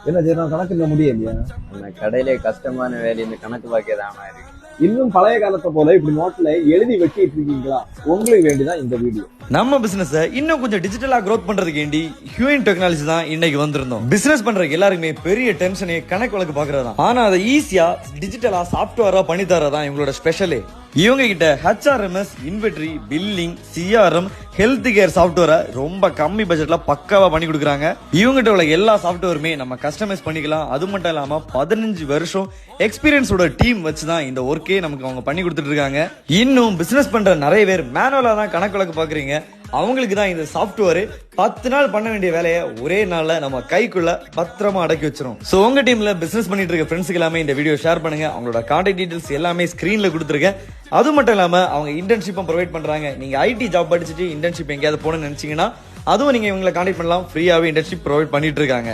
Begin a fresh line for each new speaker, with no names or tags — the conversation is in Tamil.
என்ன செய்யணும் கணக்கு முடியலையா?
அந்த கடையிலே கஷ்டமான வேலை இந்த கணக்கு பாக்கியதான் இருக்கு.
இன்னும் பழைய காலத்தை போல இப்படி நோட்ல எழுதி வெட்டிட்டு இருக்கீங்களா? உங்களுக்கு வேண்டிதான் இந்த வீடியோ.
நம்ம பிசினஸ் இன்னும் கொஞ்சம் டிஜிட்டலா growth பண்றதுக்கு வேண்டி ஹியூமன் டெக்னாலஜி தான் இன்னைக்கு வந்திருந்தோம். பிசினஸ் பண்றதுக்கு எல்லாருக்குமே பெரிய டென்ஷனே கணக்கு வழக்கு பாக்குறதா. ஆனா அதை ஈஸியா டிஜிட்டலா சாஃப்ட்வேரா பண்ணி தரதான் இவங்களோட ஸ்பெஷலே. இவங்க கிட்ட HRMS, inventory, billing, CRM, health care சாஃப்ட்வேரை ரொம்ப கம்மி பட்ஜெட்ல பக்காவா பண்ணி கொடுக்குறாங்க. இவங்ககிட்ட உள்ள எல்லா சாஃப்ட்வேருமே நம்ம கஸ்டமைஸ் பண்ணிக்கலாம். அது மட்டும் இல்லாம 15 வருஷம் எக்ஸ்பீரியன்ஸோட டீம் வச்சுதான் இந்த ஒர்க்கே நமக்கு அவங்க பண்ணி கொடுத்துட்டு இருக்காங்க. இன்னும் பிசினஸ் பண்ற நிறைய பேர் மேனுவலா தான் கணக்கு வழக்கு பாக்குறீங்க. அவங்களுக்கு தான் இந்த சாஃப்ட்வேர் 10 நாள் பண்ண வேண்டிய வேலையை ஒரே நாள்ல நம்ம கைக்குள்ள பத்திரமா அடக்கி வச்சிரும். சோ உங்க டீம்ல பிசினஸ் பண்ணிட்டு இருக்க ஃப்ரெண்ட்ஸ்க்கு எல்லாமே இந்த வீடியோ ஷேர் பண்ணுங்க. அவங்களோட கான்டாக்ட் டீடைல்ஸ் எல்லாமே ஸ்கிரீன்ல கொடுத்துருக்கேன். அது மட்டும் இல்லாம அவங்க இன்டர்ன்ஷிப்பும் ப்ரொவைட் பண்றாங்க. நீங்க ஐடி ஜாப் படிச்சுட்டு இன்டர்ன்ஷிப் எங்கேயாவது போகணும்னு நினைச்சீங்கன்னா அதுவும் நீங்க இவங்களை கான்டாக்ட் பண்ணலாம். ஃப்ரீயாவே இன்டர்ன்ஷிப் ப்ரொவைட் பண்ணிட்டு இருக்காங்க.